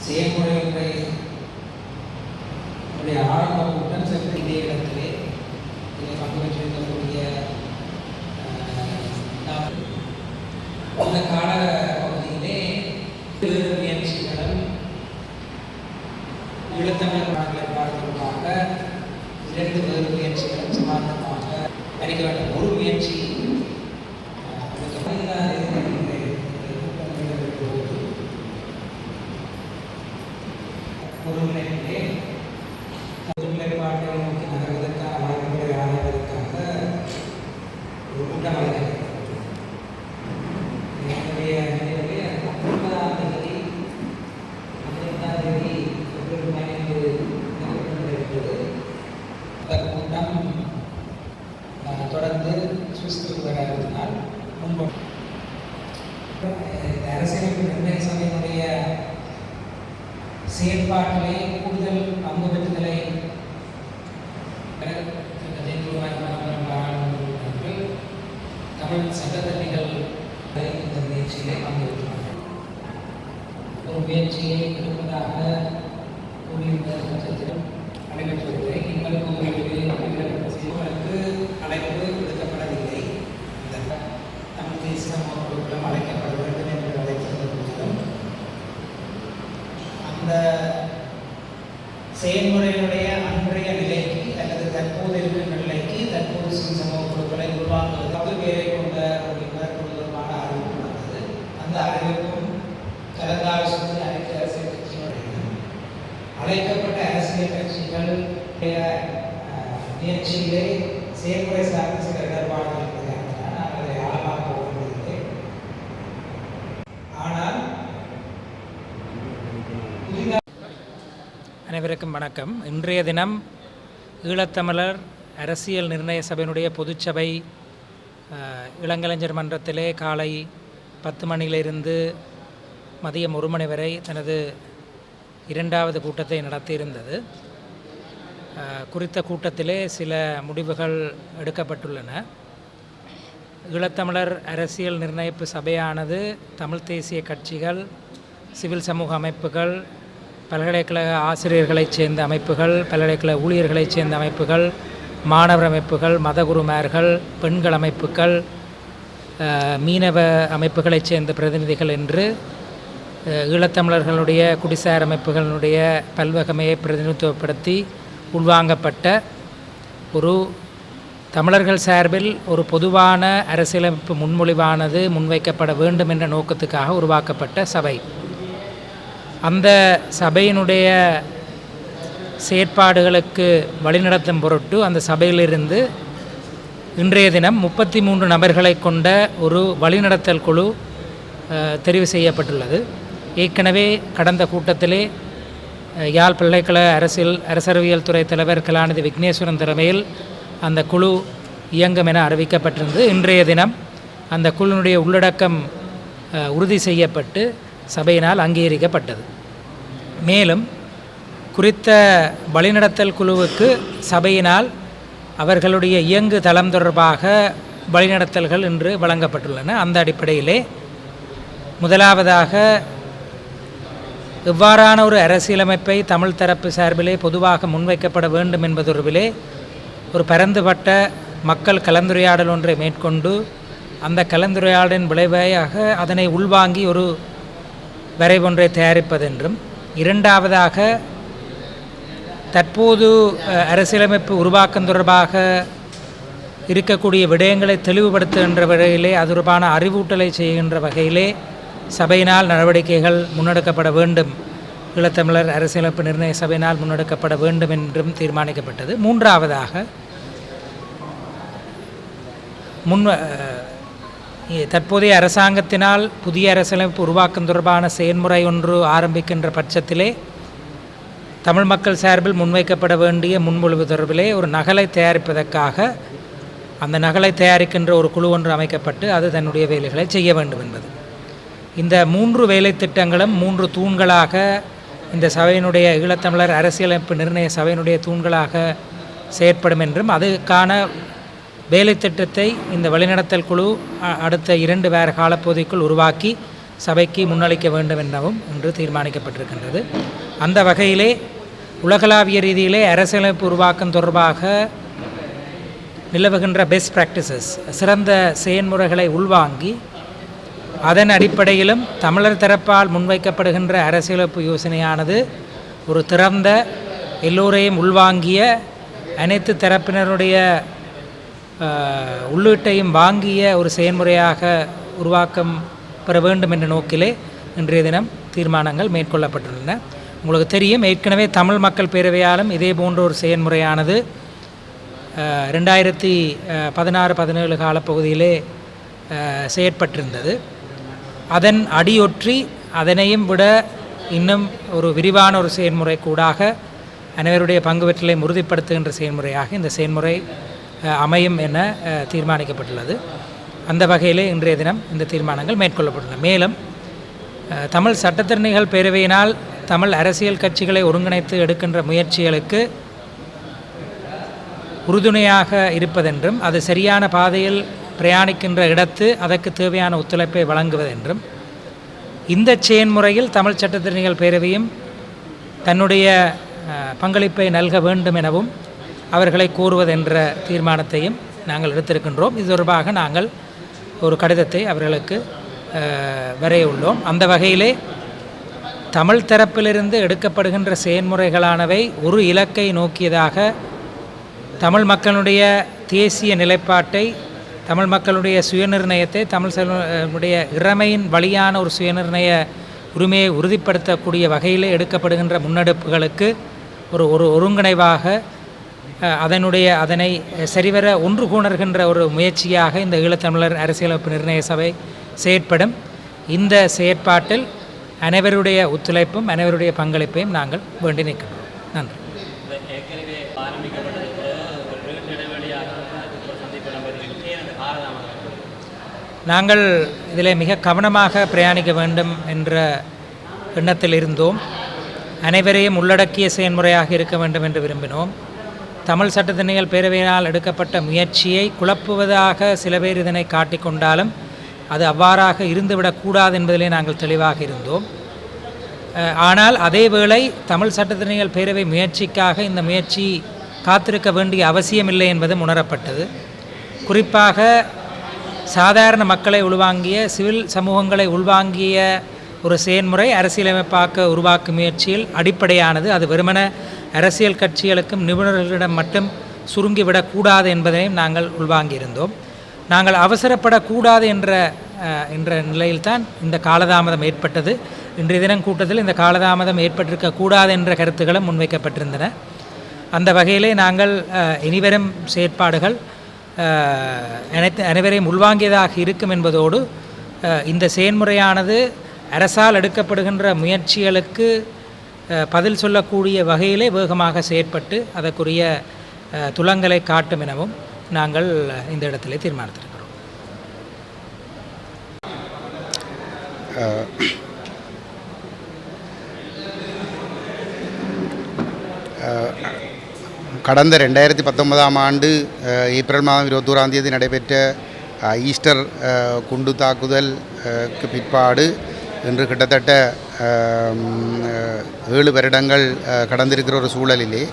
செயல்முறைகளை ஆரம்ப கூட்டம் சென்ற இதே இடத்திலே இதை பங்கு பெற்றிருக்கக்கூடிய அந்த கால பகுதியிலே வேறு முயற்சிகளும் ஈழத்தமிழர் நாடுகளை பார்ப்பதற்காக 2 வேறு முயற்சிகளும் சமாந்தமாக அறிக்க வேண்டும். ஒரு முயற்சி ஒருங்கிணைப்பிலே ஒருநிலைப்பாட்டை நோக்கி நகர்வதற்கான வாய்ப்புகளை ஆராய்வதற்காக ஒரு கூட்டம் அழைக்கப்பட்டது. என்னுடைய நிலையிலே 19ஆம் தேதி பிப்ரவரி 15 நடைபெற்றது. அந்த கூட்டம் தொடர்ந்து சுவிஸ்க்கு வருவதனால் முன்பு அரசியலமைப்பு நிர்ணய சபையினுடைய செயற்பாட்டிலே கூடுதல் பங்கு பெற்றுதலை தமிழ் சட்டத்தரணிகள் இந்த முயற்சியிலே பங்கு பெற்றுள்ளார்கள். ஒரு முயற்சியை எடுப்பதாக கூறியிருந்த பட்சத்தில் நடைபெற்றதில்லை. எங்களுக்கு அழைப்பு விடுக்கப்படவில்லை. தமிழ் தேசிய குழுக்களும் அழைக்கப்பட வேண்டும் என்று அழைத்திருந்தபோதிலும் அந்த செயல்முறையினுடைய அன்றைய நிலைக்கு அல்லது தற்போது இருக்கின்ற நிலைக்கு தற்போது சமூக குழுக்களை உருவாக்குவது பேரை கொண்ட ஒரு தொடர்பான அறிவிப்பு வந்தது. அந்த அறிவிப்பும் கலந்தாலோசனை அனைத்து அரசியல் கட்சிகளுடைய அழைக்கப்பட்ட அரசியல் கட்சிகள் முயற்சியிலே செயல்முறை சார்ந்த சில இடர்பாடுகள் இருப்பதாக நான் அதை ஆழமாக போகவில்லை. ஆனால் அனைவருக்கும் வணக்கம். இன்றைய தினம் ஈழத்தமிழர் அரசியல் நிர்ணய சபையினுடைய பொதுச்சபை இளங்கலைஞர் மன்றத்திலே காலை 10 மணியிலிருந்து மதியம் 1 மணி வரை தனது 2வது கூட்டத்தை நடத்தியிருந்தது. குறித்த கூட்டத்திலே சில முடிவுகள் எடுக்கப்பட்டுள்ளன. ஈழத்தமிழர் அரசியல் நிர்ணயிப்பு சபையானது தமிழ் தேசிய கட்சிகள், சிவில் சமூக அமைப்புகள், பல்கலைக்கழக ஆசிரியர்களைச் சேர்ந்த அமைப்புகள், பல்கலைக்கழக ஊழியர்களைச் சேர்ந்த அமைப்புகள், மாணவர் அமைப்புகள், மதகுருமார்கள், பெண்கள் அமைப்புகள், மீனவ அமைப்புகளைச் சேர்ந்த பிரதிநிதிகள் என்று ஈழத்தமிழர்களுடைய குடிசார் அமைப்புகளுடைய பல்வகமையை பிரதிநிதித்துவப்படுத்தி உள்வாங்கப்பட்ட ஒரு தமிழர்கள் சார்பில் ஒரு பொதுவான அரசியலமைப்பு முன்மொழிவானது முன்வைக்கப்பட வேண்டும் என்ற நோக்கத்துக்காக உருவாக்கப்பட்ட சபை. அந்த சபையினுடைய செயற்பாடுகளுக்கு வழிநடத்தும் பொருட்டு அந்த சபையிலிருந்து இன்றைய தினம் 33 நபர்களை கொண்ட ஒரு வழிநடத்தல் குழு தெரிவு செய்யப்பட்டுள்ளது. ஏற்கனவே கடந்த கூட்டத்திலே யாழ் பல்கலைக்கழக அரசியல் துறை தலைவர் கலாநிதி விக்னேஸ்வரன் தலைமையில் அந்த குழு இயங்கும் என அறிவிக்கப்பட்டிருந்து இன்றைய தினம் அந்த குழுவினுடைய உள்ளடக்கம் உறுதி செய்யப்பட்டு சபையினால் அங்கீகரிக்கப்பட்டது. மேலும் குறித்த வழிநடத்தல் குழுவுக்கு சபையினால் அவர்களுடைய இயங்கு தளம் தொடர்பாக வழிநடத்தல்கள் இன்று வழங்கப்பட்டுள்ளன. அந்த அடிப்படையிலே முதலாவதாக இவ்வாறான ஒரு அரசியலமைப்பை தமிழ் தரப்பு சார்பிலே பொதுவாக முன்வைக்கப்பட வேண்டும் என்பதொருவிலே ஒரு பரந்துபட்ட மக்கள் கலந்துரையாடல் ஒன்றை மேற்கொண்டு அந்த கலந்துரையாடலின் விளைவாக அதனை உள்வாங்கி ஒரு வரைவொன்றை தயாரிப்பதென்றும், இரண்டாவதாக தற்போது அரசியலமைப்பு உருவாக்கம் தொடர்பாக இருக்கக்கூடிய விடயங்களை தெளிவுபடுத்துகின்ற வகையிலே அது தொடர்பான அறிவூட்டலை செய்கின்ற வகையிலே சபையினால் நடவடிக்கைகள் முன்னெடுக்கப்பட வேண்டும், ஈழத்தமிழர் அரசியலமைப்பு நிர்ணய சபையினால் முன்னெடுக்கப்பட வேண்டும் என்றும் தீர்மானிக்கப்பட்டது. மூன்றாவதாக தற்போதைய அரசாங்கத்தினால் புதிய அரசியலமைப்பு உருவாக்கம் தொடர்பான செயல்முறை ஒன்று ஆரம்பிக்கின்ற பட்சத்திலே தமிழ் மக்கள் சார்பில் முன்வைக்கப்பட வேண்டிய முன்மொழிவு தொடர்பிலே ஒரு நகலை தயாரிப்பதற்காக அந்த நகலை தயாரிக்கின்ற ஒரு குழு ஒன்று அமைக்கப்பட்டு அது தன்னுடைய வேலைகளை செய்ய வேண்டும் என்பது. இந்த 3 வேலை திட்டங்களும் 3 தூண்களாக இந்த சபையினுடைய ஈழத்தமிழர் அரசியலமைப்பு நிர்ணய சபையினுடைய தூண்களாக செயற்படும் என்றும் அதுக்கான வேலை திட்டத்தை இந்த வழிநடத்தல் குழு அடுத்த 2 வார காலப்பகுதிக்குள் உருவாக்கி சபைக்கு முன்னளிக்க வேண்டும் எனவும் இன்று தீர்மானிக்கப்பட்டிருக்கின்றது. அந்த வகையிலே உலகளாவிய ரீதியிலே அரசியலமைப்பு உருவாக்கம் தொடர்பாக நிலவுகின்ற பெஸ்ட் ப்ராக்டிசஸ் சிறந்த செயல்முறைகளை உள்வாங்கி அதன் அடிப்படையிலும் தமிழர் தரப்பால் முன்வைக்கப்படுகின்ற அரசியலமைப்பு யோசனையானது ஒரு திறந்த எல்லோரையும் உள்வாங்கிய அனைத்து தரப்பினருடைய உள்ளீட்டையும் வாங்கிய ஒரு செயல்முறையாக உருவாக்கம் பெற வேண்டும் என்ற நோக்கிலே இன்றைய தினம் தீர்மானங்கள் மேற்கொள்ளப்பட்டுள்ளன. உங்களுக்கு தெரியும், ஏற்கனவே தமிழ் மக்கள் பேரவையாலும் இதே போன்ற ஒரு செயல்முறையானது 2016-17 காலப்பகுதியிலே செயற்பட்டிருந்தது. அதன் அடியொற்றி அதனையும் விட இன்னும் ஒரு விரிவான ஒரு செயல்முறை கூடாக அனைவருடைய பங்கு பெற்றலை உறுதிப்படுத்துகின்ற செயல்முறையாக இந்த செயல்முறை அமையும் என தீர்மானிக்கப்பட்டுள்ளது. அந்த வகையிலே இன்றைய தினம் இந்த தீர்மானங்கள் மேற்கொள்ளப்பட்டுள்ளன. மேலும் தமிழ் சட்டத்திறனிகள் பேரவையினால் தமிழ் அரசியல் கட்சிகளை ஒருங்கிணைத்து எடுக்கின்ற முயற்சிகளுக்கு உறுதுணையாக இருப்பதென்றும் அது சரியான பாதையில் பிரயாணிக்கின்ற இடத்து அதற்கு தேவையான ஒத்துழைப்பை வழங்குவதென்றும் இந்த செயன்முறையில் தமிழ் சட்டத்திறனிகள் பேரவையும் தன்னுடைய பங்களிப்பை நல்க வேண்டும் எனவும் அவர்களை கோருவதென்ற தீர்மானத்தையும் நாங்கள் எடுத்திருக்கின்றோம். இது தொடர்பாக நாங்கள் ஒரு கடிதத்தை அவர்களுக்கு வரைய உள்ளோம். அந்த வகையிலே தமிழ் தரப்பிலிருந்து எடுக்கப்படுகின்ற செயல்முறைகளானவை ஒரு இலக்கை நோக்கியதாக தமிழ் மக்களுடைய தேசிய நிலைப்பாட்டை, தமிழ் மக்களுடைய சுயநிர்ணயத்தை, தமிழ் இறைமையின் வழியான ஒரு சுயநிர்ணய உரிமையை உறுதிப்படுத்தக்கூடிய வகையில் எடுக்கப்படுகின்ற முன்னெடுப்புகளுக்கு ஒரு ஒருங்கிணைவாக அதனை சரிவர ஒன்று கூணர்கின்ற ஒரு முயற்சியாக இந்த ஈழத்தமிழர் அரசியலமைப்பு நிர்ணய சபை செயற்படும். இந்த செயற்பாட்டில் அனைவருடைய ஒத்துழைப்பும் அனைவருடைய பங்களிப்பையும் நாங்கள் வேண்டி நிற்கின்றோம். நன்றி. நாங்கள் இதில் மிக கவனமாக பிரயாணிக்க வேண்டும் என்ற எண்ணத்தில் இருந்தோம். அனைவரையும் உள்ளடக்கிய செயல்முறையாக இருக்க வேண்டும் என்று விரும்பினோம். தமிழ் சட்டத்திறனிகள் பேரவையினால் எடுக்கப்பட்ட முயற்சியை குழப்புவதாக சில பேர் இதனை காட்டிக்கொண்டாலும் அது அவ்வாறாக இருந்துவிடக்கூடாது என்பதிலே நாங்கள் தெளிவாக இருந்தோம். ஆனால் அதேவேளை தமிழ் சட்டத்திறனிகள் பேரவை முயற்சிக்காக இந்த முயற்சி காத்திருக்க வேண்டிய அவசியமில்லை என்பதும் உணரப்பட்டது. குறிப்பாக சாதாரண மக்களை உள்வாங்கிய சிவில் சமூகங்களை உள்வாங்கிய ஒரு செயல்முறை அரசியலமைப்பாக்க உருவாக்கும் முயற்சியில் அடிப்படையானது. அது வெறுமன அரசியல் கட்சிகளுக்கும் நிபுணர்களிடம் மட்டும் சுருங்கிவிடக்கூடாது என்பதையும் நாங்கள் உள்வாங்கியிருந்தோம். நாங்கள் அவசரப்படக்கூடாது என்ற நிலையில்தான் இந்த காலதாமதம் ஏற்பட்டது. இன்றைய தினம் கூட்டத்தில் இந்த காலதாமதம் ஏற்பட்டிருக்கக்கூடாது என்ற கருத்துக்களும் முன்வைக்கப்பட்டிருந்தன. அந்த வகையிலே நாங்கள் இனிவரும் செயற்பாடுகள் அனைவரையும் உள்வாங்கியதாக இருக்கும் என்பதோடு இந்த செயல்முறையானது அரசால் எடுக்கப்படுகின்ற முயற்சிகளுக்கு பதில் சொல்லக்கூடிய வகையிலே வேகமாக செயற்பட்டு அதற்குரிய துலங்களை காட்டும் எனவும் நாங்கள் இந்த இடத்திலே தீர்மானித்திருக்கிறோம். கடந்த 2019 ஆண்டு ஏப்ரல் மாதம் 21ஆம் தேதி நடைபெற்ற ஈஸ்டர் குண்டு தாக்குதலுக்கு பிற்பாடு இன்று கிட்டத்தட்ட 7 வருடங்கள் கடந்திருக்கிற ஒரு சூழலிலே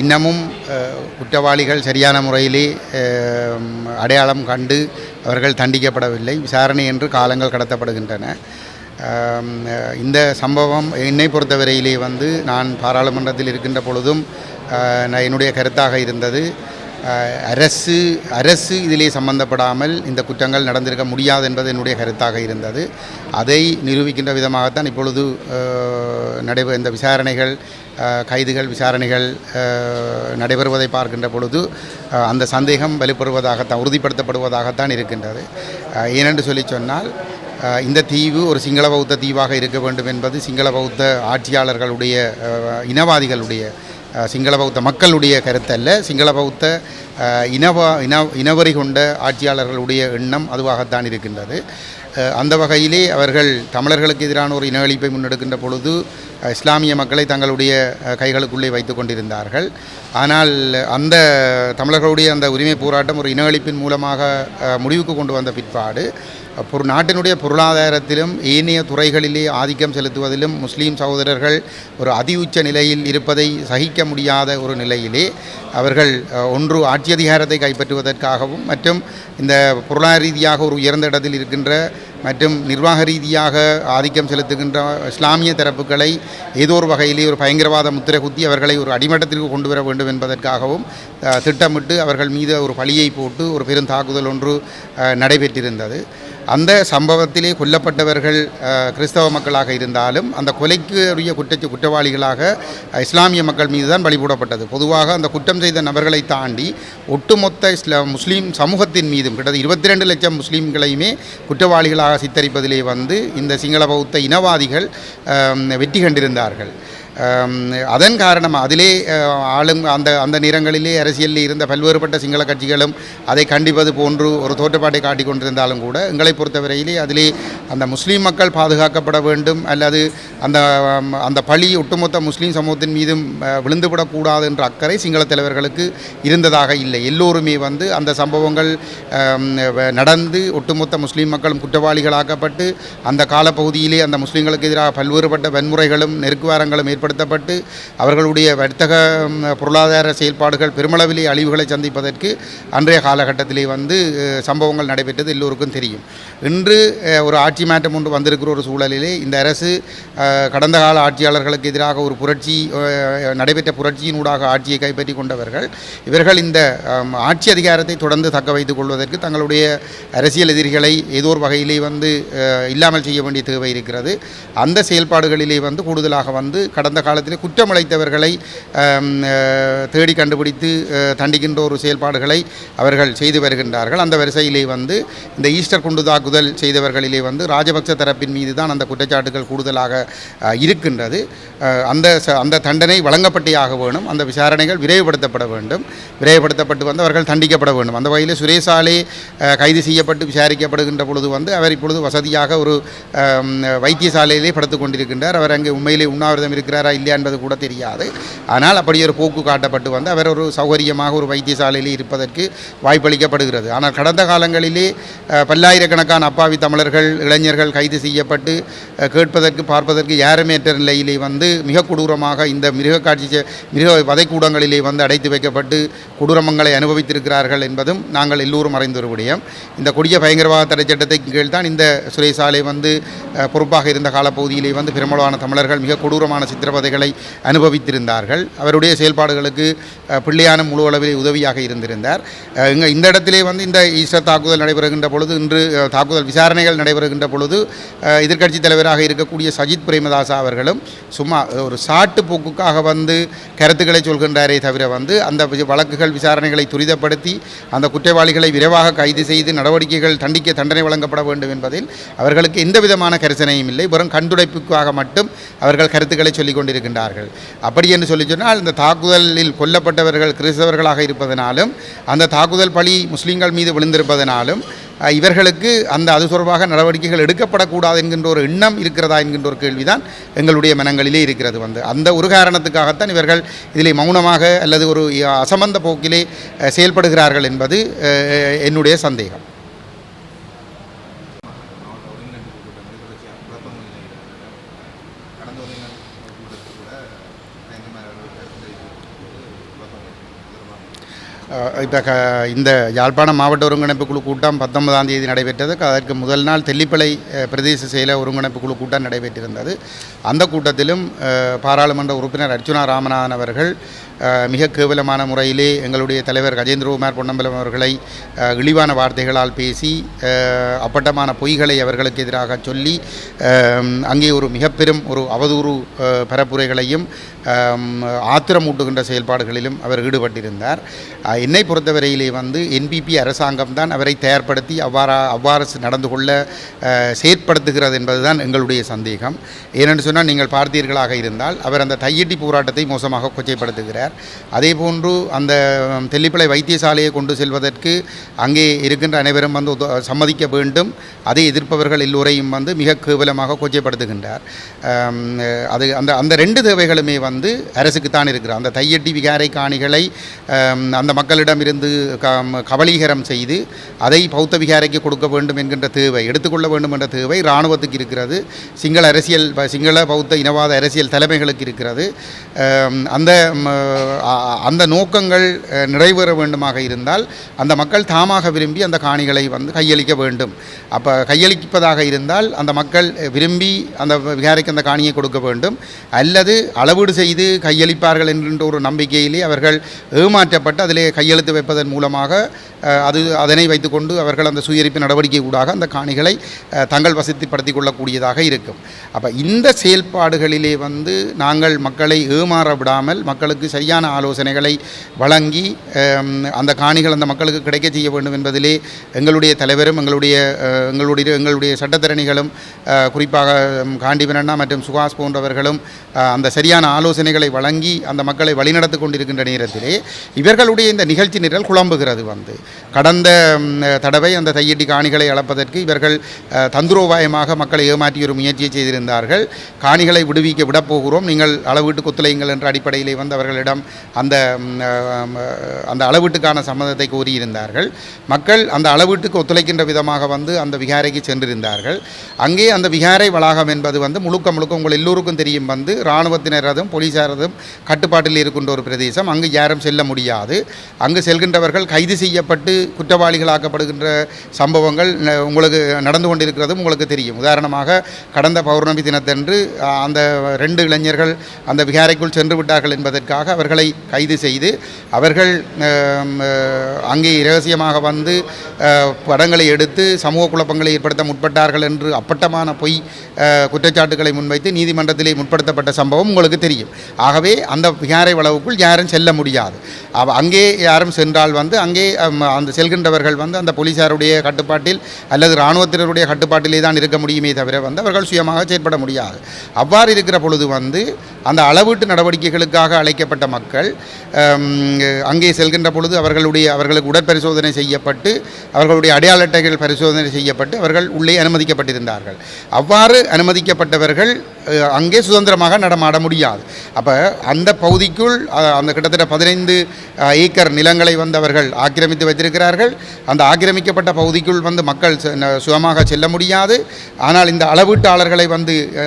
இன்னமும் குற்றவாளிகள் சரியான முறையிலே அடையாளம் கண்டு அவர்கள் தண்டிக்கப்படவில்லை. விசாரணை என்று காலங்கள் கடத்தப்படுகின்றன. இந்த சம்பவம் என்னை பொறுத்தவரையிலே நான் பாராளுமன்றத்தில் இருக்கின்ற பொழுதும் என்னுடைய கருத்தாக இருந்தது, அரசு இதிலே சம்பந்தப்படாமல் இந்த குற்றங்கள் நடந்திருக்க முடியாது என்பது என்னுடைய கருத்தாக இருந்தது. அதை நிரூபிக்கின்ற விதமாகத்தான் இப்பொழுது இந்த விசாரணைகள், கைதுகள், விசாரணைகள் நடைபெறுவதை பார்க்கின்ற பொழுது அந்த சந்தேகம் வலுப்பெறுவதாகத்தான், உறுதிப்படுத்தப்படுவதாகத்தான் இருக்கின்றது. ஏனென்று சொன்னால் இந்த தீவு ஒரு சிங்கள பௌத்த தீவாக இருக்க வேண்டும் என்பது சிங்கள பௌத்த ஆட்சியாளர்களுடைய இனவாதிகளுடைய சிங்கள பௌத்த மக்களுடைய கருத்தல்ல, சிங்கள பௌத்த இனவரி கொண்ட ஆட்சியாளர்களுடைய எண்ணம் அதுவாகத்தான் இருக்கின்றது. அந்த வகையிலே அவர்கள் தமிழர்களுக்கு எதிரான ஒரு இன அழிப்பை முன்னெடுக்கின்ற பொழுது இஸ்லாமிய மக்களை தங்களுடைய கைகளுக்குள்ளே வைத்து கொண்டிருந்தார்கள். ஆனால் அந்த தமிழர்களுடைய அந்த உரிமை போராட்டம் ஒரு இன அழிப்பின் மூலமாக முடிவுக்கு கொண்டு வந்த பிற்பாடு நாட்டினுடைய பொருளாதாரத்திலும் ஏனைய துறைகளிலே ஆதிக்கம் செலுத்துவதிலும் முஸ்லீம் சகோதரர்கள் ஒரு அதி உச்ச நிலையில் இருப்பதை சகிக்க முடியாத ஒரு நிலையிலே அவர்கள் ஒன்று ஆட்சி அதிகாரத்தை கைப்பற்றுவதற்காகவும் மற்றும் இந்த பொருளாதார ரீதியாக ஒரு உயர்ந்த இடத்தில் இருக்கின்ற மற்றும் நிர்வாக ரீதியாக ஆதிக்கம் செலுத்துகின்ற இஸ்லாமிய தரப்புகளை ஏதோ ஒரு வகையிலே ஒரு பயங்கரவாத முத்திரை குத்தி அவர்களை ஒரு அடிமட்டத்திற்கு கொண்டு வர வேண்டும் என்பதற்காகவும் திட்டமிட்டு அவர்கள் மீது ஒரு பழியை போட்டு ஒரு பெரும் தாக்குதல் ஒன்று நடைபெற்றிருந்தது. அந்த சம்பவத்திலே கொல்லப்பட்டவர்கள் கிறிஸ்தவ மக்களாக இருந்தாலும் அந்த கொலைக்கு உரிய குற்றவாளிகளாக இஸ்லாமிய மக்கள் மீது தான் பலிபோடப்பட்டது. பொதுவாக அந்த குற்றம் செய்த நபர்களை தாண்டி ஒட்டுமொத்த முஸ்லீம் சமூகத்தின் மீதும் கிட்டத்தட்ட 22 லட்சம் முஸ்லீம்களையுமே குற்றவாளிகளாக சித்தரிப்பதிலே இந்த சிங்கள பௌத்த இனவாதிகள் வெற்றி கண்டிருந்தார்கள். அதன் காரணமாக அதிலே அந்த நேரங்களிலே அரசியலில் இருந்த பல்வேறுபட்ட சிங்கள கட்சிகளும் அதை கண்டிப்பது போன்று ஒரு தோற்றப்பாட்டை காட்டிக் கொண்டிருந்தாலும் கூட எங்களை பொறுத்தவரையிலே அதிலே அந்த முஸ்லீம் மக்கள் பாதுகாக்கப்பட வேண்டும் அல்லது அந்த பழி ஒட்டுமொத்த முஸ்லீம் சமூகத்தின் மீதும் விழுந்துவிடக்கூடாது என்ற அக்கறை சிங்கள தலைவர்களுக்கு இருந்ததாக இல்லை. எல்லோருமே அந்த சம்பவங்கள் நடந்து ஒட்டுமொத்த முஸ்லீம் மக்களும் குற்றவாளிகளாக்கப்பட்டு அந்த காலப்பகுதியிலே அந்த முஸ்லீம்களுக்கு எதிராக பல்வேறுபட்ட வன்முறைகளும் நெருக்குவாரங்களும் ஏற்படுத்தப்பட்டு அவர்களுடைய வர்த்தக பொருளாதார செயல்பாடுகள் பெருமளவிலே அழிவுகளை சந்திப்பதற்கு அன்றைய காலகட்டத்திலே சம்பவங்கள் நடைபெற்றது எல்லோருக்கும் தெரியும். இன்று ஒரு ஆட்சி மாற்றம் ஒன்று வந்திருக்கிற ஒரு சூழலிலே இந்த அரசு கடந்த கால ஆட்சியாளர்களுக்கு எதிராக ஒரு புரட்சி நடைபெற்ற புரட்சியினூடாக ஆட்சியை கைப்பற்றி கொண்டவர்கள் இவர்கள் இந்த ஆட்சி அதிகாரத்தை தொடர்ந்து தக்க வைத்துக் கொள்வதற்கு தங்களுடைய அரசியல் எதிரிகளை ஏதோ ஒரு வகையிலே இல்லாமல் செய்ய வேண்டிய தேவை இருக்கிறது. அந்த செயல்பாடுகளிலே கூடுதலாக கடந்த காலத்திலே குற்றமளித்தவர்களை தேடி கண்டுபிடித்து தண்டிக்கின்ற ஒரு செயல்பாடுகளை அவர்கள் செய்து வருகின்றார்கள். அந்த வரிசையிலே இந்த ஈஸ்டர் குண்டு தாக்குதல் செய்தவர்களிலே ராஜபக்ச தரப்பின் மீது தான் அந்த குற்றச்சாட்டுகள் கூடுதலாக இருக்கின்றது. அந்த தண்டனை வழங்கப்பட்டே ஆக வேண்டும். அந்த விசாரணைகள் விரைவுபடுத்தப்பட வேண்டும். விரைவுபடுத்தப்பட்டு அவர்கள் தண்டிக்கப்பட வேண்டும். அந்த வகையில் சுரேசாலே கைது செய்யப்பட்டு விசாரிக்கப்படுகின்ற பொழுது அவர் இப்பொழுது வசதியாக ஒரு வைத்தியசாலையிலே படுத்துக் கொண்டிருக்கின்றார். அவர் அங்கே உண்மையிலே உண்ணாவிரதம் இருக்கிறாரா இல்லையா என்பது கூட தெரியாது. ஆனால் அப்படி ஒரு போக்கு காட்டப்பட்டு அவர் ஒரு சௌகரியமாக ஒரு வைத்தியசாலையிலே இருப்பதற்கு வாய்ப்பளிக்கப்படுகிறது. ஆனால் கடந்த காலங்களிலே பல்லாயிரக்கணக்கான அப்பாவி தமிழர்கள் இளைஞர்கள் கைது செய்யப்பட்டு கேட்பதற்கு பார்ப்பதற்கு யாருமேற்ற நிலையிலே மிக கொடூரமாக இந்த மிருக வதைக்கூடங்களிலே அடைத்து வைக்கப்பட்டு கொடூரமங்களை அனுபவித்திருக்கிறார்கள் என்பதும் நாங்கள் எல்லோரும் அறிந்த ஒரு விடயம். இந்த கொடிய பயங்கரவாத தடை சட்டத்தின் கீழ் தான் இந்த சுரேசாலை பொறுப்பாக இருந்த காலப்பகுதியிலே பெரும்பாலான தமிழர்கள் மிக கொடூரமான சித்திரவதைகளை அனுபவித்திருந்தார்கள். அவருடைய செயல்பாடுகளுக்கு பிள்ளையான முழு அளவில் உதவியாக இருந்திருந்தார். இந்த இடத்திலே இந்த ஈஸ்டர் தாக்குதல் நடைபெறுகின்ற பொழுது இன்று தாக்குதல் விசாரணைகள் நடைபெறுகின்ற பொழுது எதிர்க்கட்சித் தலைவராக இருக்கக்கூடிய சஜித் பிரேமதாசா அவர்களும் சும்மா ஒரு சாட்டு போக்குக்காக கருத்துக்களை சொல்கின்றாரே தவிர அந்த வழக்குகள் விசாரணைகளை துரிதப்படுத்தி அந்த குற்றவாளிகளை விரைவாக கைது செய்து நடவடிக்கைகள் தண்டனை வழங்கப்பட வேண்டும் என்பதில் அவர்களுக்கு எந்த விதமான கரிசனையும் இல்லை. வெறும் கண்டுடைப்புக்காக மட்டும் அவர்கள் கருத்துக்களை சொல்லிக் கொண்டிருக்கின்றார்கள். அப்படி என்று சொன்னால் இந்த தாக்குதலில் கொல்லப்பட்டவர்கள் கிறிஸ்தவர்களாக இருப்பதனாலும் அந்த தாக்குதல் பழி முஸ்லீம்கள் மீது விழுந்திருப்பதனாலும் இவர்களுக்கு அது தொடர்பாக நடவடிக்கைகள் எடுக்கப்படக்கூடாது என்கின்ற ஒரு எண்ணம் இருக்கிறதா என்கின்ற ஒரு கேள்விதான் எங்களுடைய மனங்களிலே இருக்கிறது. அந்த ஒரு காரணத்துக்காகத்தான் இவர்கள் இதிலே மௌனமாக அல்லது ஒரு அசம்பந்த போக்கிலே செயல்படுகிறார்கள் என்பது என்னுடைய சந்தேகம். இப்போ இந்த யாழ்ப்பாணம் மாவட்ட ஒருங்கிணைப்பு குழு கூட்டம் 19ஆம் தேதி நடைபெற்றது. அதற்கு முதல் நாள் தெல்லிப்பளை பிரதேச செயல ஒருங்கிணைப்பு குழு கூட்டம் நடைபெற்றிருந்தது. அந்த கூட்டத்திலும் பாராளுமன்ற உறுப்பினர் அர்ச்சுனா ராமநாதன் அவர்கள் மிக கேவலமான முறையிலே எங்களுடைய தலைவர் கஜேந்திரகுமார் பொன்னம்பலம் அவர்களை இழிவான வார்த்தைகளால் பேசி அப்பட்டமான பொய்களை அவர்களுக்கு எதிராக சொல்லி அங்கே ஒரு மிக பெரும் ஒரு அவதூறு பரப்புரைகளையும் ஆத்திரமூட்டுகின்ற செயல்பாடுகளிலும் அவர் ஈடுபட்டிருந்தார். என்னை பொறுத்தவரையிலே என்பிபி அரசாங்கம் தான் அவரை தயார்படுத்தி அவ்வாறு நடந்து கொள்ள செயற்படுத்துகிறது என்பதுதான் எங்களுடைய சந்தேகம். ஏனென்று சொன்னால் நீங்கள் பார்த்தீர்களாக இருந்தால் அவர் அந்த தையட்டி போராட்டத்தை மோசமாக கொச்சைப்படுத்துகிறார். அதேபோன்று அந்த தெல்லிப்பளை வைத்தியசாலையை கொண்டு செல்வதற்கு அங்கே இருக்கின்ற அனைவரும் சம்மதிக்க வேண்டும், அதை எதிர்ப்பவர்கள் எல்லோரையும் மிக கேவலமாக கொச்சைப்படுத்துகின்றார். அது அந்த ரெண்டு தேவைகளுமே அரசுக்குத்தான் இருக்கிறார். அந்த தையட்டி விகாரை காணிகளை அந்த மக்களிடமிருந்து கபலீகரம் செய்து அதை பௌத்த விகாரைக்கு கொடுக்க வேண்டும் என்கின்ற தேவை, எடுத்துக்கொள்ள வேண்டும் என்ற தேவை இராணுவத்துக்கு இருக்கிறது, சிங்கள பௌத்த இனவாத அரசியல் தலைமைகளுக்கு இருக்கிறது. அந்த நோக்கங்கள் நிறைவேற வேண்டுமாக இருந்தால் அந்த மக்கள் தாமாக விரும்பி அந்த காணிகளை கையளிக்க வேண்டும். அப்போ கையளிப்பதாக இருந்தால் அந்த மக்கள் விரும்பி அந்த விகாரைக்கு அந்த காணியை கொடுக்க வேண்டும், அல்லது அளவீடு செய்து கையளிப்பார்கள் என்கின்ற ஒரு நம்பிக்கையிலே அவர்கள் ஏமாற்றப்பட்டு அதிலே கையெழுத்து வைப்பதன் மூலமாக அதனை வைத்துக்கொண்டு அவர்கள் அந்த சுயரிப்பு நடவடிக்கை ஊடாக அந்த காணிகளை தங்கள் வசதிப்படுத்திக் கொள்ளக்கூடியதாக இருக்கும். அப்போ இந்த செயல்பாடுகளிலே நாங்கள் மக்களை ஏமாற விடாமல் மக்களுக்கு சரியான ஆலோசனைகளை வழங்கி அந்த காணிகள் அந்த மக்களுக்கு கிடைக்க செய்ய வேண்டும் என்பதிலே எங்களுடைய தலைவரும் எங்களுடைய சட்டத்தரணிகளும் குறிப்பாக காண்டிவனண்ணா மற்றும் சுகாஸ் போன்றவர்களும் அந்த சரியான ஆலோசனைகளை வழங்கி அந்த மக்களை வழிநடத்தி கொண்டிருக்கின்ற நேரத்திலே இவர்களுடைய இந்த நிகழ்ச்சி நிரல் குழம்புகிறது. கடந்த தடவை அந்த தையட்டி காணிகளை அளப்பதற்கு இவர்கள் தந்திரோபாயமாக மக்களை ஏமாற்றி ஒரு முயற்சியை செய்திருந்தார்கள். காணிகளை விடப்போகிறோம், நீங்கள் அளவீட்டுக்கு ஒத்துழையுங்கள் என்ற அடிப்படையிலே அவர்களிடம் அந்த அளவீட்டுக்கான சம்மதத்தை கோரியிருந்தார்கள். மக்கள் அந்த அளவீட்டுக்கு ஒத்துழைக்கின்ற விதமாக அந்த விகாரைக்கு சென்றிருந்தார்கள். அங்கே அந்த விகாரை வளாகம் என்பது முழுக்க உங்கள் எல்லோருக்கும் தெரியும், இராணுவத்தினரதும் போலீசாரதும் கட்டுப்பாட்டில் இருக்கின்ற ஒரு பிரதேசம். அங்கு யாரும் செல்ல முடியாது. அங்கு செல்கின்றவர்கள் கைது செய்யப்பட்டு குற்றவாளிகளாக்கப்படுகின்ற சம்பவங்கள் உங்களுக்கு நடந்து கொண்டிருக்கிறதும் உங்களுக்கு தெரியும். உதாரணமாக கடந்த பௌர்ணமி தினத்தன்று அந்த 2 இளைஞர்கள் அந்த விகாரைக்குள் சென்று விட்டார்கள் என்பதற்காக அவர்களை கைது செய்து அவர்கள் அங்கே இரகசியமாக படங்களை எடுத்து சமூக குழப்பங்களை ஏற்படுத்த முற்பட்டார்கள் என்று அப்பட்டமான பொய் குற்றச்சாட்டுகளை முன்வைத்து நீதிமன்றத்திலே முற்படுத்தப்பட்ட சம்பவம் உங்களுக்கு தெரியும். ஆகவே அந்த விகாரை வளவுக்குள் யாரும் செல்ல முடியாது. அங்கே யாரும் சென்றால் அங்கே அந்த செல்கின்றவர்கள் அந்த போலீசாருடைய கட்டுப்பாட்டில் அல்லது இராணுவத்தினருடைய கட்டுப்பாட்டிலே தான் இருக்க முடியுமே தவிர அவர்கள் சுயமாக செயற்பட முடியாது. அவ்வாறு இருக்கிற பொழுது அந்த அளவீட்டு நடவடிக்கைகளுக்காக அழைக்கப்பட்ட மக்கள் அங்கே செல்கின்ற பொழுது அவர்களுக்கு உடற்பரிசோதனை செய்யப்பட்டு அவர்களுடைய அடையாள அட்டைகள் பரிசோதனை செய்யப்பட்டு அவர்கள் உள்ளே அனுமதிக்கப்பட்டிருந்தார்கள். அவ்வாறு அனுமதிக்கப்பட்டவர்கள் அங்கே சுதந்திரமாக நடமாட முடியாது. அப்போ அந்த பகுதிக்குள் அந்த கிட்டத்தட்ட 15 ஏக்கர் நிலங்களை அவர்கள் ஆக்கிரமித்து வைத்திருக்கிறார்கள். அந்த ஆக்கிரமிக்கப்பட்ட பகுதிக்குள் மக்கள் சுயமாக செல்ல முடியாது. ஆனால் இந்த அளவீட்டாளர்களை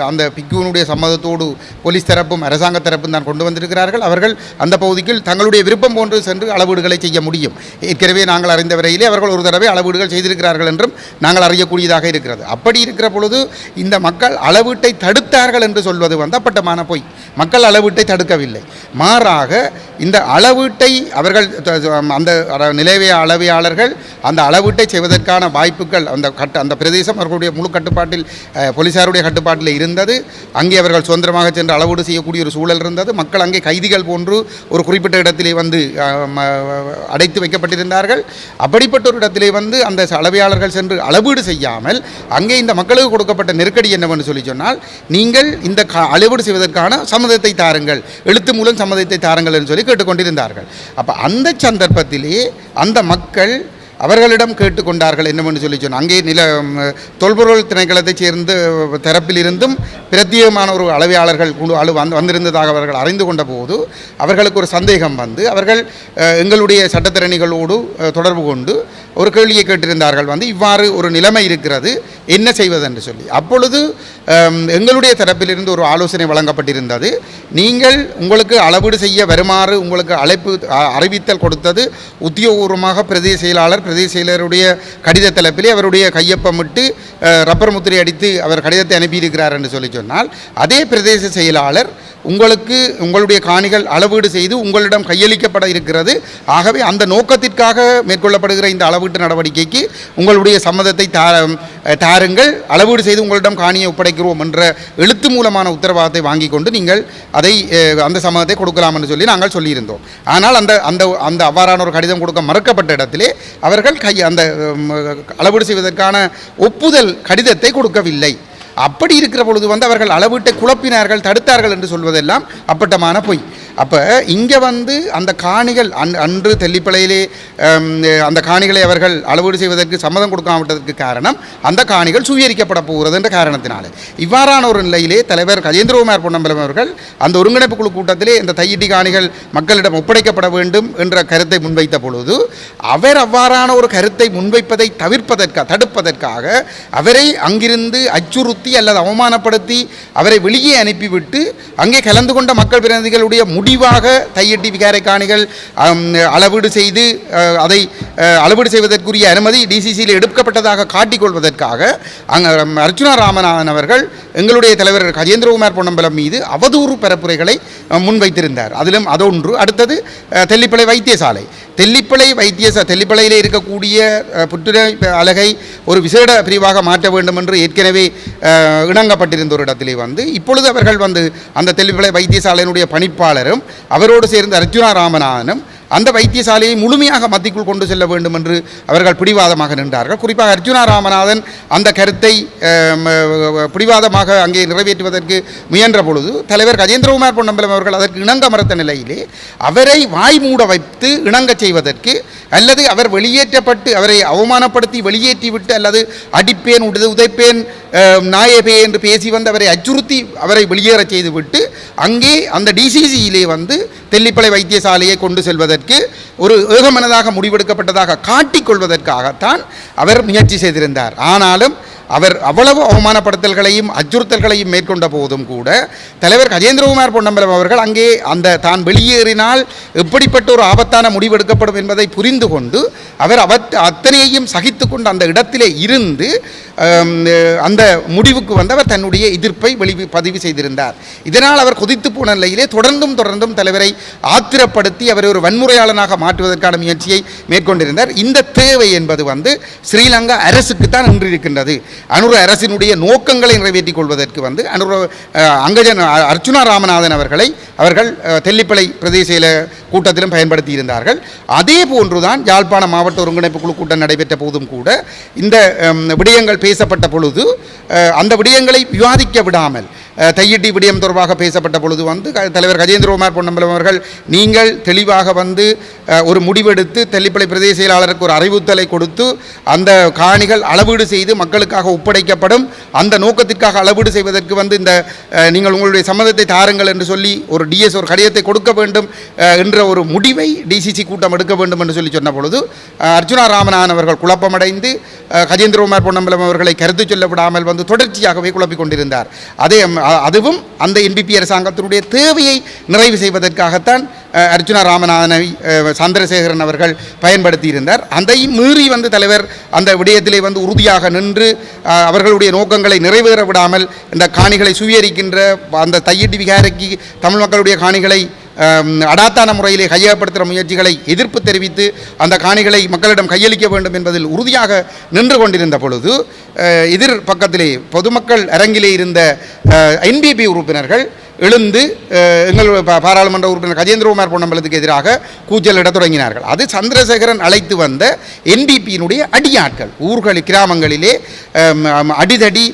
அந்த பிக்குவனுடைய சம்மதத்தோடு போலீஸ் தரப்பும் அரசாங்க தரப்பும் தான் கொண்டு வந்திருக்கிறார்கள். அவர்கள் அந்த பகுதிக்குள் தங்களுடைய விருப்பம் போன்று சென்று அளவீடுகளை செய்ய முடியும். ஏற்கனவே நாங்கள் அறிந்த வரையிலே அவர்கள் ஒரு தடவை அளவீடுகள் செய்திருக்கிறார்கள் என்றும் நாங்கள் அறியக்கூடியதாக இருக்கிறது. அப்படி இருக்கிற பொழுது இந்த மக்கள் அளவீட்டை தடுத்தார்கள் என்று சொல்வது அப்பட்டமான பொய். மக்கள் அளவீட்டை தடுக்கவில்லை, மாறாக இந்த அளவீட்டை அவர்கள் அந்த நிலவிய அளவியாளர்கள் அந்த அளவீட்டை செய்வதற்கான வாய்ப்புகள் அந்த பிரதேசம் அவர்களுடைய முழு கட்டுப்பாட்டில் போலீசாருடைய கட்டுப்பாட்டில் இருந்தது. அங்கே அவர்கள் சுதந்திரமாக சென்று அளவீடு செய்யக்கூடிய ஒரு சூழல் இருந்தது. மக்கள் அங்கே கைதிகள் போன்று ஒரு குறிப்பிட்ட இடத்திலே அடைத்து வைக்கப்பட்டிருந்தார்கள். அப்படிப்பட்ட ஒரு இடத்திலே அந்த அளவியாளர்கள் சென்று அளவீடு செய்யாமல் அங்கே இந்த மக்களுக்கு கொடுக்கப்பட்ட நெருக்கடி என்னவென்று சொன்னால், நீங்கள் இந்த அளவீடு செய்வதற்கான சம்மதத்தை தாருங்கள், எழுத்து மூலம் சம்மதத்தை தாருங்கள் என்று சொல்லி கேட்டுக்கொண்டிருந்தார்கள். அப்போ அந்த சந்தர்ப்பத்திலே அந்த மக்கள் அவர்களிடம் கேட்டுக்கொண்டார்கள் என்னவென்று சொன்னால், அங்கே தொல்பொருள் திணைக்களத்தைச் சேர்ந்த தரப்பிலிருந்தும் பிரத்யேகமான ஒரு அளவையாளர்கள் குழு வந்திருந்ததாக அவர்கள் அறிந்து கொண்ட போது அவர்களுக்கு ஒரு சந்தேகம் அவர்கள் எங்களுடைய சட்டத்திறனிகளோடு தொடர்பு கொண்டு ஒரு கேள்வியை கேட்டிருந்தார்கள். இவ்வாறு ஒரு நிலைமை இருக்கிறது, என்ன செய்வதென்று சொல்லி. அப்பொழுது எங்களுடைய தரப்பிலிருந்து ஒரு ஆலோசனை வழங்கப்பட்டிருந்தது. நீங்கள் உங்களுக்கு அளவீடு செய்ய வருமாறு உங்களுக்கு அறிவித்தல் கொடுத்தது உத்தியோகபூர்வமாக பிரதேச செயலருடைய கடித தலைப்பிலே அவருடைய கையொப்பமிட்டு ரப்பர் முத்திரை அடித்து அவர் கடிதத்தை அனுப்பியிருக்கிறார் என்று சொல்லி சொன்னால், அதே பிரதேச செயலாளர் உங்களுடைய காணிகள் அளவீடு செய்து உங்களிடம் கையளிக்கப்பட இருக்கிறது. ஆகவே அந்த நோக்கத்திற்காக மேற்கொள்ளப்படுகிற இந்த அளவீட்டு நடவடிக்கைக்கு உங்களுடைய சம்மதத்தை தாருங்கள், அளவீடு செய்து உங்களிடம் காணியை ஒப்படைக்கிறோம் என்ற எழுத்து மூலமான உத்தரவாதத்தை வாங்கி கொண்டு நீங்கள் அதை அந்த சம்மதத்தை கொடுக்கலாம் என்று சொல்லி நாங்கள் சொல்லியிருந்தோம். ஆனால் அந்த அந்த அந்த அவ்வாறான ஒரு கடிதம் கொடுக்க மறுக்கப்பட்ட இடத்திலே அவர்கள் அந்த அளவீடு செய்வதற்கான ஒப்புதல் கடிதத்தை கொடுக்கவில்லை. அப்படி இருக்கிற பொழுது அவர்கள் அளவீட்டை குழப்பினார்கள், தடுத்தார்கள் என்று சொல்வதெல்லாம் அப்பட்டமான பொய். அப்போ இங்கே அந்த காணிகள் அன்று தெல்லிப்பளையிலே அந்த காணிகளை அவர்கள் அளவீடு செய்வதற்கு சம்மதம் கொடுக்காமட்டதற்கு காரணம் அந்த காணிகள் சுவீகரிக்கப்பட போகிறது என்ற காரணத்தினாலே. இவ்வாறான ஒரு நிலையிலே தலைவர் கஜேந்திரகுமார் பொன்னம்பலம் அவர்கள் அந்த ஒருங்கிணைப்பு குழு கூட்டத்திலே இந்த தையிட்டி காணிகள் மக்களிடம் ஒப்படைக்கப்பட வேண்டும் என்ற கருத்தை முன்வைத்த பொழுது அவர் அவ்வாறான ஒரு கருத்தை முன்வைப்பதை தடுப்பதற்காக அவரை அங்கிருந்து அச்சுறுத்தி அல்லது அவமானப்படுத்தி அவரை வெளியே அனுப்பிவிட்டு அங்கே கலந்து கொண்ட மக்கள் பிரதிநிதிகளுடைய முடிவாக தையிட்டி விகாரை காணிகள் அளவீடு செய்து அதை அளவீடு செய்வதற்குரிய அனுமதி டிசிசியில் எடுக்கப்பட்டதாக காட்டிக்கொள்வதற்காக அர்ச்சுனா ராமநாதன் அவர்கள் எங்களுடைய தலைவர் கஜேந்திரகுமார் பொன்னம்பலம் மீது அவதூறு பரப்புரைகளை முன்வைத்திருந்தார். அதிலும் அதொன்று. அடுத்தது தெல்லிப்பளை வைத்தியசாலை. தெல்லிப்பளையிலே இருக்கக்கூடிய புற்றுநோய் அலகை ஒரு விசேட பிரிவாக மாற்ற வேண்டும் என்று ஏற்கனவே இணங்கப்பட்டிருந்த ஒரு இடத்திலே இப்பொழுது அவர்கள் அந்த தெல்லிப்பளை வைத்தியசாலையினுடைய பணிப்பாளரும் அவரோடு சேர்ந்த அர்ச்சுனா ராமநாதனும் அந்த வைத்தியசாலையை முழுமையாக மத்திக்குள் கொண்டு செல்ல வேண்டும் என்று அவர்கள் பிடிவாதமாக நின்றார்கள். குறிப்பாக அர்ச்சுனா ராமநாதன் அந்த கருத்தை பிடிவாதமாக அங்கே நிறைவேற்றுவதற்கு முயன்ற பொழுது தலைவர் கஜேந்திரகுமார் பொன்னம்பலம் அவர்கள் அதற்கு இணங்க மறுத்த நிலையிலே அவரை வாய் மூட வைத்து இணங்க செய்வதற்கு அல்லது அவர் வெளியேற்றப்பட்டு அவரை அவமானப்படுத்தி வெளியேற்றிவிட்டு அல்லது அடிப்பேன் உதைப்பேன் நாயபே என்று பேசி அவரை அச்சுறுத்தி அவரை வெளியேறச் செய்துவிட்டு அங்கே அந்த டிசிசியிலே தெல்லிப்பளை வைத்தியசாலையை கொண்டு செல்வதற்கு ஒரு ஏகமனதாக முடிவெடுக்கப்பட்டதாக காட்டிக்கொள்வதற்காகத்தான் அவர் முயற்சி செய்திருந்தார். ஆனாலும் அவர் அவ்வளவு அவமானப்படுத்தல்களையும் அச்சுறுத்தல்களையும் மேற்கொண்ட போதும் கூட தலைவர் கஜேந்திரகுமார் பொன்னம்பலம் அவர்கள் அங்கே தான் வெளியேறினால் எப்படிப்பட்ட ஒரு ஆபத்தான முடிவெடுக்கப்படும் என்பதை புரிந்து கொண்டு அவர் அத்தனையையும் சகித்து கொண்டு அந்த இடத்திலே இருந்து அந்த முடிவுக்கு அவர் தன்னுடைய எதிர்ப்பை பதிவு செய்திருந்தார். இதனால் அவர் கொதித்து போன நிலையிலே தொடர்ந்தும் தலைவரை ஆத்திரப்படுத்தி அவர் ஒரு வன்முறையாளனாக மாற்றுவதற்கான முயற்சியை மேற்கொண்டிருந்தார். இந்த தேவை என்பது ஸ்ரீலங்கா அரசுக்கு தான் இன்று இருக்கின்றது. அனுர அரசினுடைய நோக்கங்களை நிறைவேற்றிக் கொள்வதற்கு அர்ச்சுனா ராமநாதன் அவர்கள் தெல்லிப்பளை பிரதேச கூட்டத்திலும் பயன்படுத்தி இருந்தார்கள். அதே போன்றுதான் யாழ்ப்பாண மாவட்ட ஒருங்கிணைப்பு குழு கூட்டம் நடைபெற்ற போதும் கூட இந்த விடயங்கள் பேசப்பட்ட பொழுது அந்த விடயங்களை விவாதிக்க விடாமல் தையிட்டி விடயம் தொடர்பாக பேசப்பட்ட பொழுது தலைவர் கஜேந்திரகுமார் பொன்னம்பலம் அவர்கள் நீங்கள் தெளிவாக ஒரு முடிவெடுத்து தெல்லிப்பளை பிரதேச செயலாளருக்கு ஒரு அறிவுறுத்தலை கொடுத்து அந்த காணிகள் அளவீடு செய்து மக்களுக்காக ஒப்படைக்கப்படும், அந்த நோக்கத்திற்காக அளவீடு செய்வதற்கு இந்த நீங்கள் உங்களுடைய சம்மதத்தை தாருங்கள் என்று சொல்லி ஒரு டிஎஸ் ஒரு கடிதத்தை கொடுக்க வேண்டும் என்ற ஒரு முடிவை டிசிசி கூட்டம் எடுக்க வேண்டும் என்று சொல்லி சொன்ன பொழுது அர்ச்சுனா ராமநாதன் அவர்கள் குழப்பமடைந்து கஜேந்திரகுமார் பொன்னம்பலம் அவர்களை கருத்து சொல்ல விடாமல் தொடர்ச்சியாகவே குழப்பிக் கொண்டிருந்தார். அதுவும் அந்த என்பிபி அரசாங்கத்தினுடைய தேவையை நிறைவு செய்வதற்காகத்தான் அர்ச்சுனா ராமநாதனை சந்திரசேகரன் அவர்கள் பயன்படுத்தி இருந்தார். அதையும் மீறி தலைவர் அந்த விடயத்திலே உறுதியாக நின்று அவர்களுடைய நோக்கங்களை நிறைவேற விடாமல் இந்த காணிகளை சுவீகரிக்கின்ற அந்த தையிட்டி விகாரைக்கு தமிழ் மக்களுடைய காணிகளை அடாத்தான முறையிலே கையகப்படுத்துகிற முயற்சிகளை எதிர்ப்பு தெரிவித்து அந்த காணிகளை மக்களிடம் கையளிக்க வேண்டும் என்பதில் உறுதியாக நின்று கொண்டிருந்த பொழுது எதிர் பக்கத்திலே பொதுமக்கள் அரங்கிலே இருந்த என்பிபி உறுப்பினர்கள் எழுந்து எங்கள் பாராளுமன்ற உறுப்பினர் கஜேந்திரகுமார் பொன்னம்பலத்துக்கு எதிராக கூச்சலிட தொடங்கினார்கள். அது சந்திரசேகரன் அழைத்து வந்த என்பிபியினுடைய அடியாட்கள் ஊர்களில் கிராமங்களிலே அடிதடி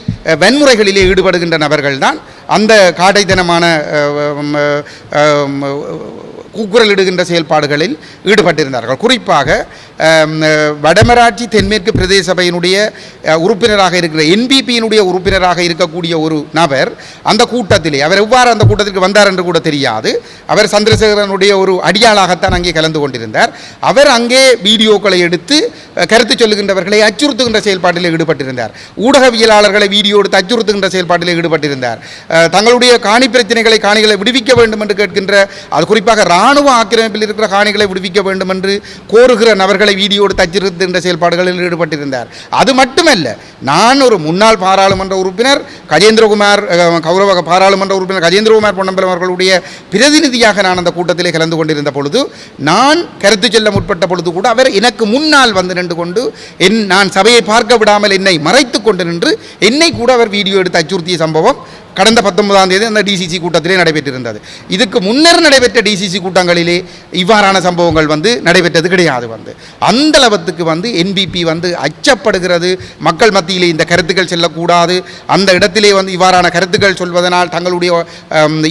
வன்முறைகளிலே ஈடுபடுகின்ற நபர்கள்தான் அந்த காடைத்தனமான கூக்குரலிடுகின்ற செயல்பாடுகளில் ஈடுபட்டிருந்தார்கள். குறிப்பாக வடமராட்சி தென்மேற்கு பிரதேச சபையினுடைய உறுப்பினராக இருக்கிற என்பிபியினுடைய உறுப்பினராக இருக்கக்கூடிய ஒரு நபர் அந்த கூட்டத்திலே அவர் எவ்வாறு அந்த கூட்டத்திற்கு வந்தார் என்று கூட தெரியாது. அவர் சந்திரசேகரனுடைய ஒரு அடியாளாகத்தான் அங்கே கலந்து கொண்டிருந்தார். அவர் அங்கே வீடியோக்களை எடுத்து கருத்து சொல்லுகின்றவர்களை அச்சுறுத்துகின்ற செயல்பாட்டில் ஈடுபட்டிருந்தார். ஊடகவியலாளர்களை வீடியோ எடுத்து அச்சுறுத்துகின்ற செயல்பாட்டில் ஈடுபட்டிருந்தார். தங்களுடைய காணி பிரச்சனைகளை காணிகளை விடுவிக்க வேண்டும் என்று கேட்கின்ற அது குறிப்பாக இராணுவ ஆக்கிரமிப்பில் இருக்கிற காணிகளை விடுவிக்க வேண்டும் என்று கோருகிற நபர்களை வீடியோடு தச்சிருக்கின்ற செயல்பாடுகளில் ஈடுபட்டிருந்தார். அது மட்டுமல்ல, நான் ஒரு முன்னாள் பாராளுமன்ற உறுப்பினர் கஜேந்திரகுமார், கௌரவ பாராளுமன்ற உறுப்பினர் கஜேந்திரகுமார் பொன்னம்பலம் அவர்களுடைய பிரதிநிதியாக நான் அந்த கூட்டத்திலே கலந்து கொண்டிருந்த பொழுது, நான் கருத்து சொல்ல முற்பட்ட பொழுது கூட அவர் எனக்கு முன்னால் வந்து நின்று கொண்டு நான் சபையை பார்க்க விடாமல் என்னை மறைத்து கொண்டு நின்று என்னை கூட அவர் வீடியோ எடுத்து அச்சுறுத்திய சம்பவம் கடந்த 19ஆம் தேதி அந்த டிசிசி கூட்டத்திலே நடைபெற்றிருந்தது. இதுக்கு முன்னர் நடைபெற்ற டிசிசி கூட்டங்களிலே இவ்வாறான சம்பவங்கள் நடைபெற்றது கிடையாது. அந்த அளவுக்கு என்பிபி அச்சப்படுகிறது. மக்கள் மத்தியிலே இந்த கருத்துக்கள் செல்லக்கூடாது, அந்த இடத்திலே இவ்வாறான கருத்துக்கள் சொல்வதனால் தங்களுடைய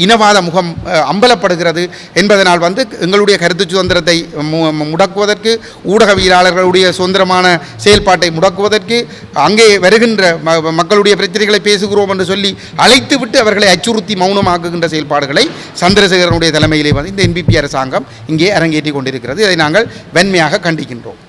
இனவாத முகம் அம்பலப்படுகிறது என்பதனால் எங்களுடைய கருத்து சுதந்திரத்தை முடக்குவதற்கு, ஊடகவியலாளர்களுடைய சுதந்திரமான செயல்பாட்டை முடக்குவதற்கு, அங்கே வருகின்ற மக்களுடைய பிரச்சனைகளை பேசுகிறோம் என்று சொல்லி அழைத்து விட்டு அவர்களை அச்சுறுத்தி மௌனமாக்குகின்ற செயல்பாடுகளை சந்திரசேகரனுடைய தலைமையிலே இந்த என்பிபி அரசாங்கம் இங்கே அரங்கேற்றி கொண்டிருக்கிறது. இதை நாங்கள் வன்மையாக கண்டிக்கின்றோம்.